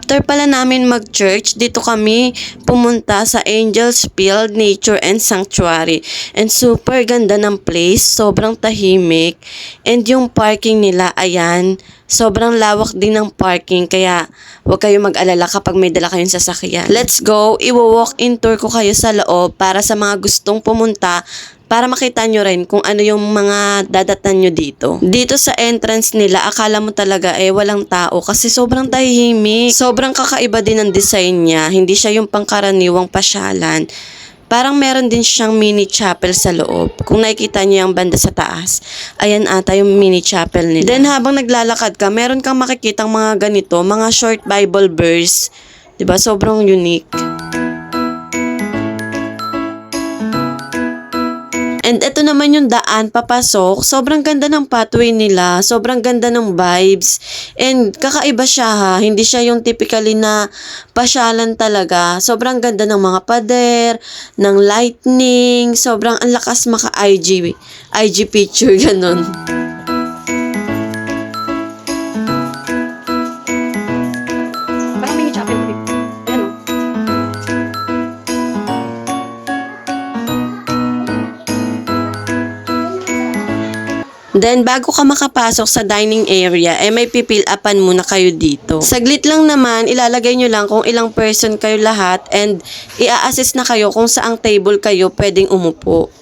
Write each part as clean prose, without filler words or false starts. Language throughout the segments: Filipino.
After pala namin mag-church, dito kami pumunta sa Angels Field Nature and Sanctuary. And super ganda ng place, sobrang tahimik. And yung parking nila, ayan, sobrang lawak din ng parking, kaya huwag kayong mag-alala kapag may dala kayong sasakyan. Let's go! Iwo-walk-in tour ko kayo sa loob para sa mga gustong pumunta, para makita nyo rin kung ano yung mga dadatan nyo dito. Dito sa entrance nila, akala mo talaga walang tao kasi sobrang tahimik. Sobrang kakaiba din ang design niya. Hindi siya yung pangkaraniwang pasyalan. Parang meron din siyang mini chapel sa loob. Kung nakikita niyo yung banda sa taas, ayan ata yung mini chapel nila. Then habang naglalakad ka, meron kang makikitang mga ganito, mga short Bible verse. Diba? Sobrang unique. And ito naman yung daan papasok. Sobrang ganda ng pathway nila. Sobrang ganda ng vibes. And kakaiba siya ha. Hindi siya yung typically na pasyalan talaga. Sobrang ganda ng mga pader, ng lightning. Sobrang ang lakas maka-IG picture, ganun. Then, bago ka makapasok sa dining area, may pipil upan muna kayo dito. Saglit lang naman, ilalagay nyo lang kung ilang person kayo lahat and i-assist na kayo kung saang table kayo pwedeng umupo.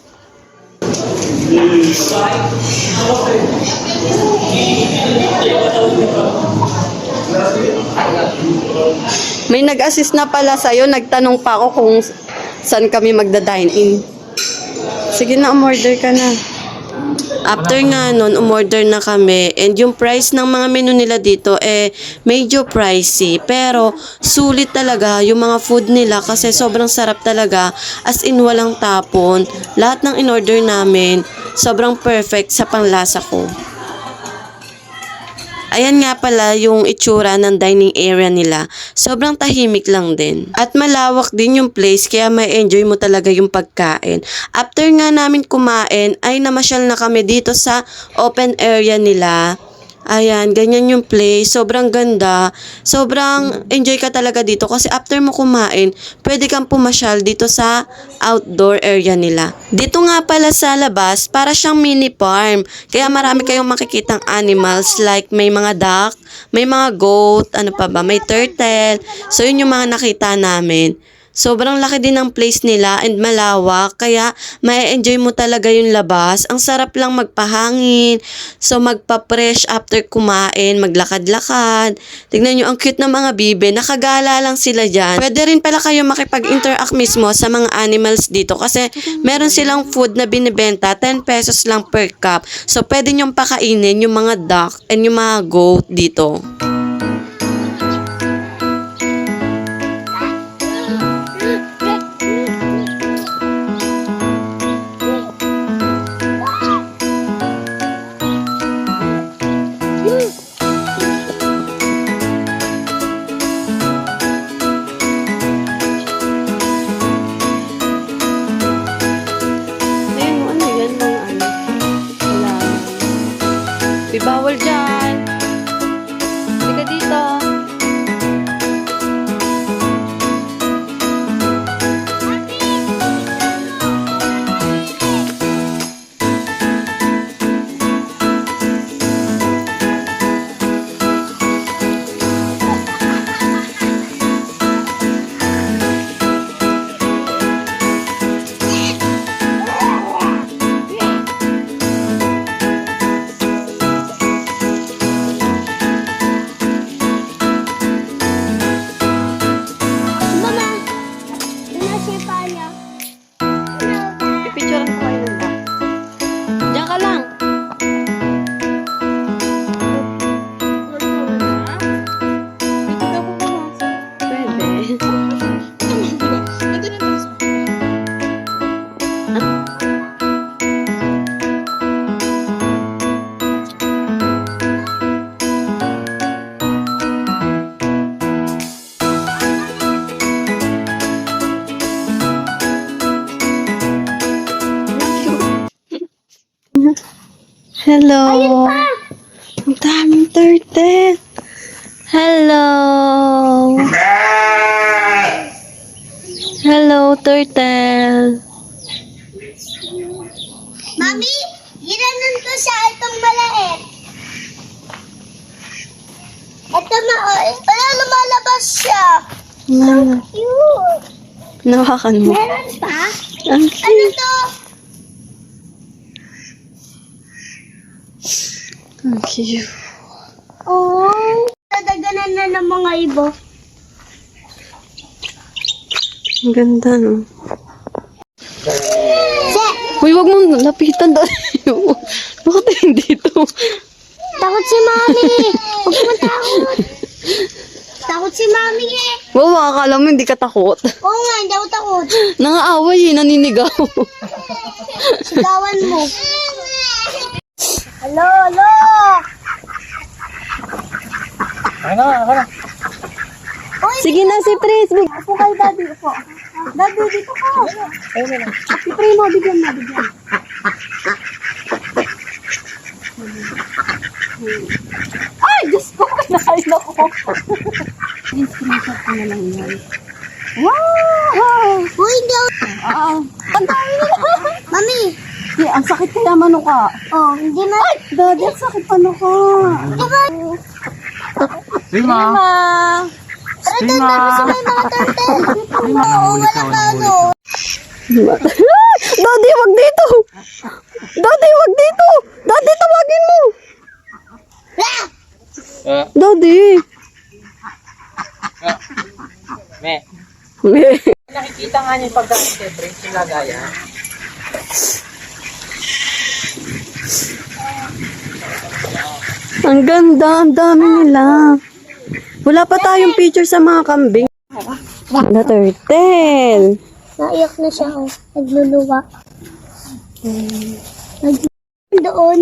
May nag-assist na pala sa'yo, nagtanong pa ako kung saan kami magda-dine in. Sige na, umorder ka na. After nga nun, umorder na kami and yung price ng mga menu nila dito medyo pricey pero sulit talaga yung mga food nila kasi sobrang sarap talaga, as in walang tapon. Lahat ng in-order namin sobrang perfect sa panglasa ko. Ayan nga pala yung itsura ng dining area nila. Sobrang tahimik lang din. At malawak din yung place kaya may enjoy mo talaga yung pagkain. After nga namin kumain ay namasyal na kami dito sa open area nila. Ayan, ganyan yung place. Sobrang ganda. Sobrang enjoy ka talaga dito kasi after mo kumain, pwede kang pumasyal dito sa outdoor area nila. Dito nga pala sa labas, para siyang mini farm. Kaya marami kayong makikitang animals like may mga duck, may mga goat, ano pa ba, may turtle. So yun yung mga nakita namin. Sobrang laki din ng place nila and malawak, kaya mai-enjoy mo talaga yung labas. Ang sarap lang magpahangin, so magpa-fresh after kumain, maglakad-lakad. Tignan nyo, ang cute ng mga bibe, nakagala lang sila dyan. Pwede rin pala kayo makipag-interact mismo sa mga animals dito kasi meron silang food na binibenta, 10 pesos lang per cup. So pwede nyong pakainin yung mga duck and yung mga goat dito. Bawal dyan. Hindi ka dito. Pipicturean ko kayo nila. Diyan ka lang. Pwede. Hello. Ang daming turtle. Hello. turtle. Mami, ginanon ko siya itong malait. Ito wala lumalabas siya. Cute. Nawakan mo. Meron pa? Ang Ano cute. to? Ang cute. Oh, nadaganan na ng mga ibo. Ang ganda, no? Se, Uy, wag mong lapitan doon. Bakit hindi to? takot si Mami. Huwag mo takot. Takot si Mami eh. Wow, akala mo hindi ka takot. Oo nga, hindi ako takot. Nangaaway eh, naninigaw. Sigawan mo. Hello, hello. Ako na. Uy, Sige na si Pris. upo kayo, Daddy. Upo. Daddy, dito ka. Si Primo, bigyan mo, bigyan. Ay, Diyos ko, kinain ako. Screenshot ko na lang yan. Wow! Uy, hindi ako. Ang dami na lang. Mami. Ang sakit kaya manuka. Oh, hindi na. Daddy, ang sakit manuka. Rima. Tara, doon namin sa may mga turtle. Oo, wala ka ano. Daddy, wag dito. Daddy, wag dito. Daddy, tawagin mo. Daddy. Me. Nakikita nga niya yung pagdating kay Prince yung lagaya. Ang ganda, ang dami nila. Wala pa tayong picture sa mga kambing. Na turtle. Naiyak na siya, oh. Nagluluwa. Doon.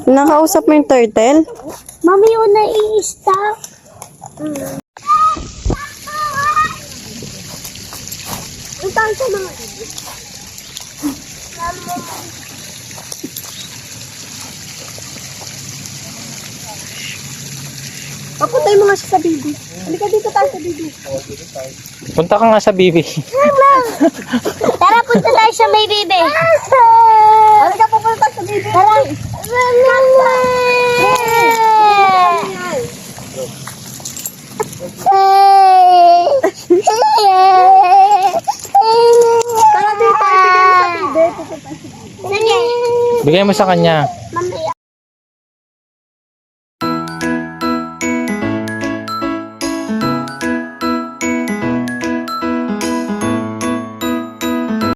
Nakausap mo yung turtle? Mami, yun nai-stop. Ang tayo sa mga Papuntay mo nga siya sa baby. Halika dito tayo sa baby. Punta ka nga sa bibi. Tara, punta tayo sa may baby. Halika, pupunta tayo sa baby. Tara. Tara dito, bigyan mo sa baby. Bigay mo sa kanya.